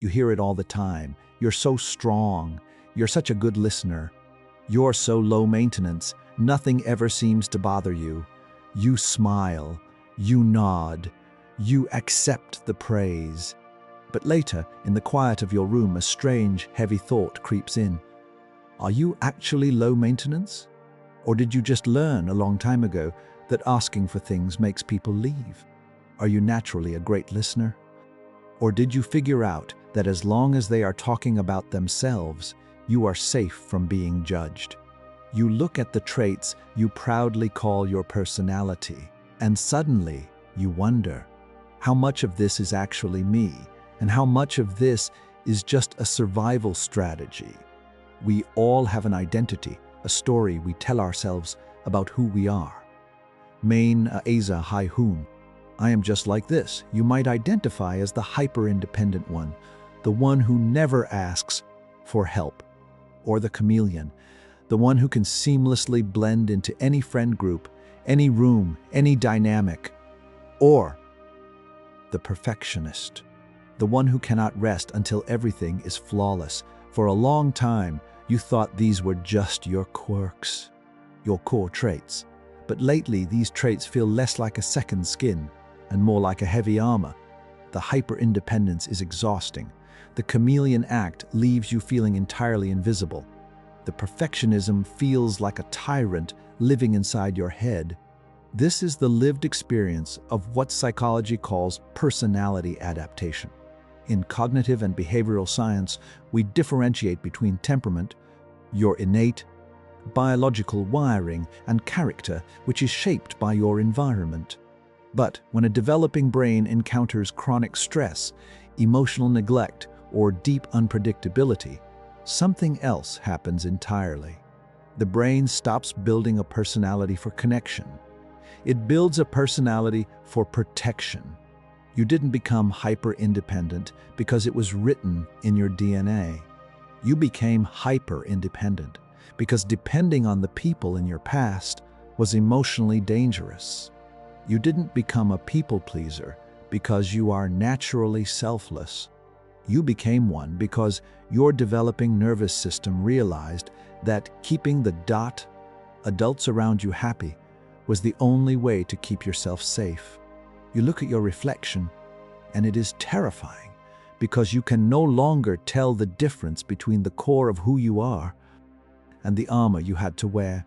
You hear it all the time. You're so strong. You're such a good listener. You're so low maintenance. Nothing ever seems to bother you. You smile. You nod. You accept the praise. But later, in the quiet of your room, a strange, heavy thought creeps in. Are you actually low maintenance? Or did you just learn a long time ago that asking for things makes people leave? Are you naturally a great listener? Or did you figure out that as long as they are talking about themselves, you are safe from being judged? You look at the traits you proudly call your personality, and suddenly you wonder, how much of this is actually me, and how much of this is just a survival strategy? We all have an identity, a story we tell ourselves about who we are. Main aisa hoon. I am just like this. You might identify as the hyper-independent one, the one who never asks for help, or the chameleon, the one who can seamlessly blend into any friend group, any room, any dynamic, or the perfectionist, the one who cannot rest until everything is flawless. For a long time, you thought these were just your quirks, your core traits. But lately, these traits feel less like a second skin and more like a heavy armor. The hyper-independence is exhausting. The chameleon act leaves you feeling entirely invisible. The perfectionism feels like a tyrant living inside your head. This is the lived experience of what psychology calls personality adaptation. In cognitive and behavioral science, we differentiate between temperament, your innate, biological wiring, and character, which is shaped by your environment. But when a developing brain encounters chronic stress, emotional neglect, or deep unpredictability, something else happens entirely. The brain stops building a personality for connection. It builds a personality for protection. You didn't become hyper-independent because it was written in your DNA. You became hyper-independent because depending on the people in your past was emotionally dangerous. You didn't become a people-pleaser because you are naturally selfless. You became one because your developing nervous system realized that keeping the adults around you happy was the only way to keep yourself safe. You look at your reflection, and it is terrifying because you can no longer tell the difference between the core of who you are and the armor you had to wear.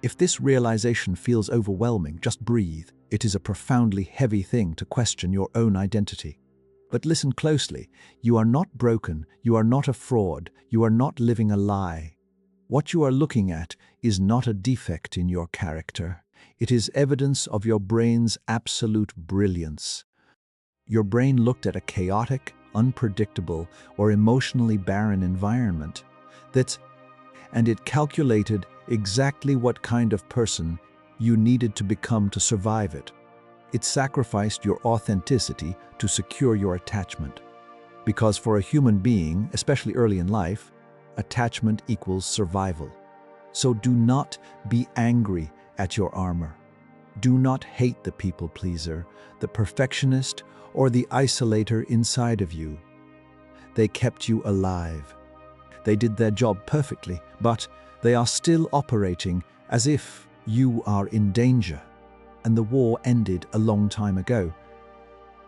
If this realization feels overwhelming, just breathe. It is a profoundly heavy thing to question your own identity. But listen closely. You are not broken. You are not a fraud. You are not living a lie. What you are looking at is not a defect in your character. It is evidence of your brain's absolute brilliance. Your brain looked at a chaotic, unpredictable, or emotionally barren environment and it calculated exactly what kind of person you needed to become to survive it. It sacrificed your authenticity to secure your attachment. Because for a human being, especially early in life, attachment equals survival. So do not be angry at your armor. Do not hate the people pleaser, the perfectionist, or the isolator inside of you. They kept you alive. They did their job perfectly, but they are still operating as if you are in danger, and the war ended a long time ago.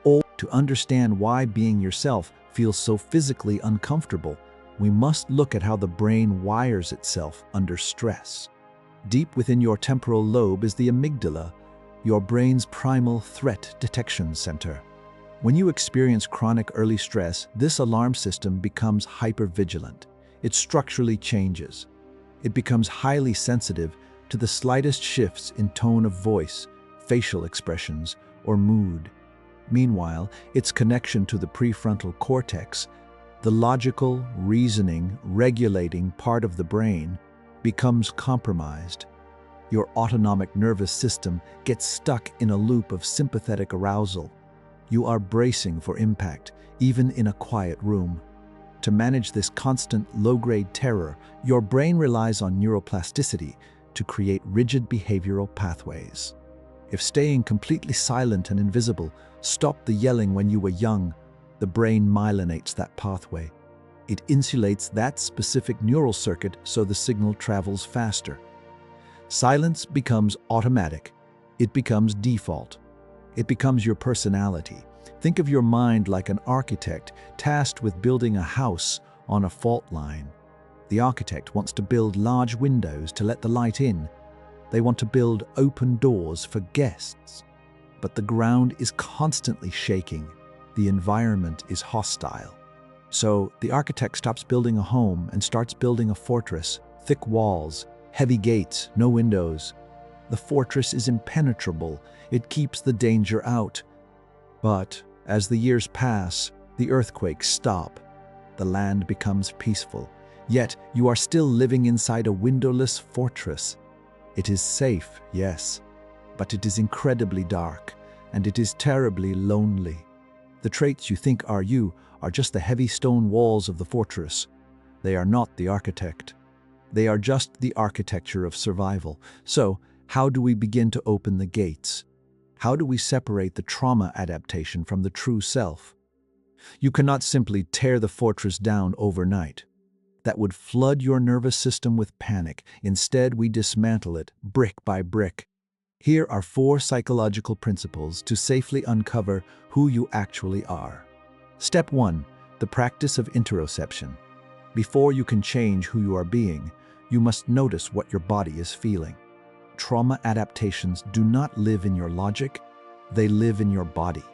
Or to understand why being yourself feels so physically uncomfortable, we must look at how the brain wires itself under stress. Deep within your temporal lobe is the amygdala, your brain's primal threat detection center. When you experience chronic early stress, this alarm system becomes hypervigilant. It structurally changes. It becomes highly sensitive to the slightest shifts in tone of voice, facial expressions, or mood. Meanwhile, its connection to the prefrontal cortex, the logical, reasoning, regulating part of the brain, becomes compromised. Your autonomic nervous system gets stuck in a loop of sympathetic arousal. You are bracing for impact, even in a quiet room. To manage this constant low-grade terror, your brain relies on neuroplasticity to create rigid behavioral pathways. If staying completely silent and invisible stopped the yelling when you were young, The brain myelinates that pathway. It insulates that specific neural circuit so the signal travels faster. Silence becomes automatic. It becomes default. It becomes your personality. Think of your mind like an architect tasked with building a house on a fault line. The architect wants to build large windows to let the light in. They want to build open doors for guests. But the ground is constantly shaking. The environment is hostile. So the architect stops building a home and starts building a fortress. Thick walls, heavy gates, no windows. The fortress is impenetrable. It keeps the danger out. But as the years pass, the earthquakes stop. The land becomes peaceful. Yet you are still living inside a windowless fortress. It is safe, yes, but it is incredibly dark, and it is terribly lonely. The traits you think are you are just the heavy stone walls of the fortress. They are not the architect. They are just the architecture of survival. So, how do we begin to open the gates? How do we separate the trauma adaptation from the true self? You cannot simply tear the fortress down overnight. That would flood your nervous system with panic. Instead, we dismantle it brick by brick. Here are 4 psychological principles to safely uncover who you actually are. Step 1. The practice of interoception. Before you can change who you are being, you must notice what your body is feeling. Trauma adaptations do not live in your logic, they live in your body.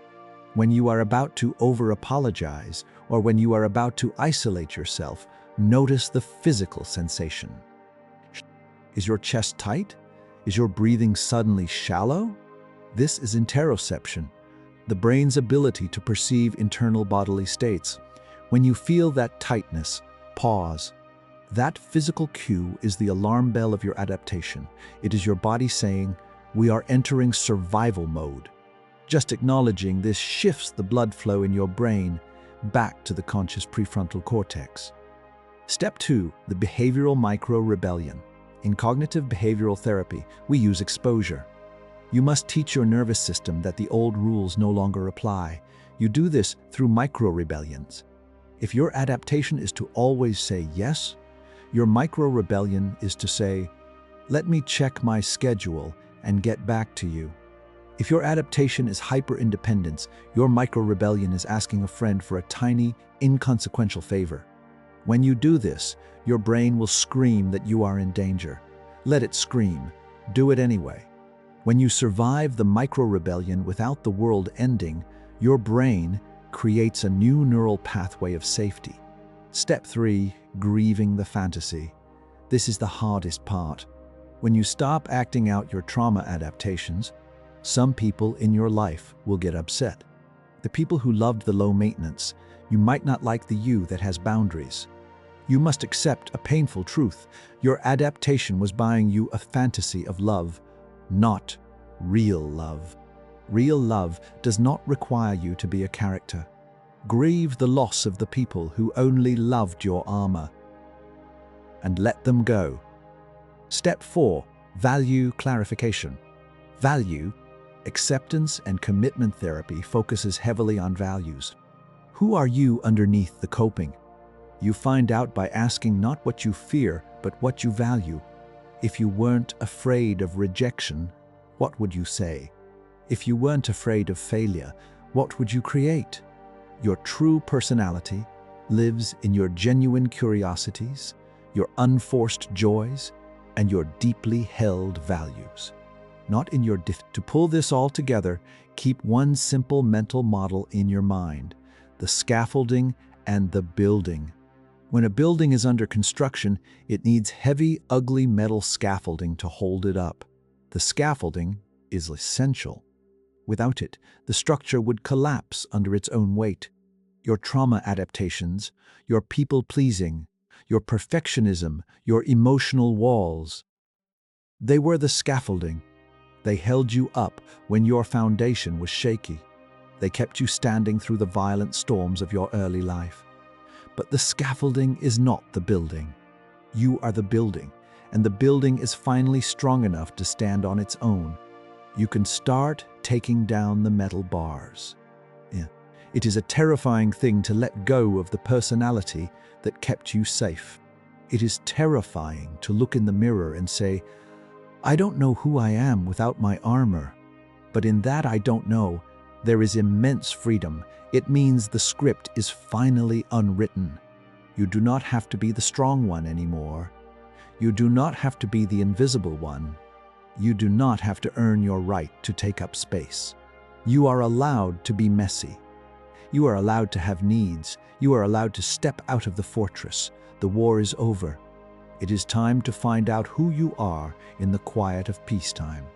When you are about to over-apologize, or when you are about to isolate yourself, notice the physical sensation. Is your chest tight? Is your breathing suddenly shallow? This is interoception, the brain's ability to perceive internal bodily states. When you feel that tightness, pause. That physical cue is the alarm bell of your adaptation. It is your body saying, "We are entering survival mode." Just acknowledging this shifts the blood flow in your brain back to the conscious prefrontal cortex. Step 2. The behavioral micro-rebellion. In cognitive behavioral therapy, we use exposure. You must teach your nervous system that the old rules no longer apply. You do this through micro-rebellions. If your adaptation is to always say yes, your micro-rebellion is to say, "Let me check my schedule and get back to you." If your adaptation is hyper-independence, your micro-rebellion is asking a friend for a tiny, inconsequential favor. When you do this, your brain will scream that you are in danger. Let it scream. Do it anyway. When you survive the micro-rebellion without the world ending, your brain creates a new neural pathway of safety. Step 3. Grieving the fantasy. This is the hardest part. When you stop acting out your trauma adaptations, some people in your life will get upset. The people who loved the low maintenance, you might not like the you that has boundaries. You must accept a painful truth. Your adaptation was buying you a fantasy of love, not real love. Real love does not require you to be a character. Grieve the loss of the people who only loved your armor, and let them go. Step 4. Value clarification. Value, acceptance, and commitment therapy focuses heavily on values. Who are you underneath the coping? You find out by asking not what you fear, but what you value. If you weren't afraid of rejection, what would you say? If you weren't afraid of failure, what would you create? Your true personality lives in your genuine curiosities, your unforced joys, and your deeply held values. Not in your To pull this all together, keep one simple mental model in your mind: the scaffolding and the building. When a building is under construction, it needs heavy, ugly metal scaffolding to hold it up. The scaffolding is essential. Without it, the structure would collapse under its own weight. Your trauma adaptations, your people-pleasing, your perfectionism, your emotional walls, they were the scaffolding. They held you up when your foundation was shaky. They kept you standing through the violent storms of your early life. But the scaffolding is not the building. You are the building, and the building is finally strong enough to stand on its own. You can start taking down the metal bars. It is a terrifying thing to let go of the personality that kept you safe. It is terrifying to look in the mirror and say, I don't know who I am without my armor. But in that I don't know, there is immense freedom. It means the script is finally unwritten. You do not have to be the strong one anymore. You do not have to be the invisible one. You do not have to earn your right to take up space. You are allowed to be messy. You are allowed to have needs. You are allowed to step out of the fortress. The war is over. It is time to find out who you are in the quiet of peacetime.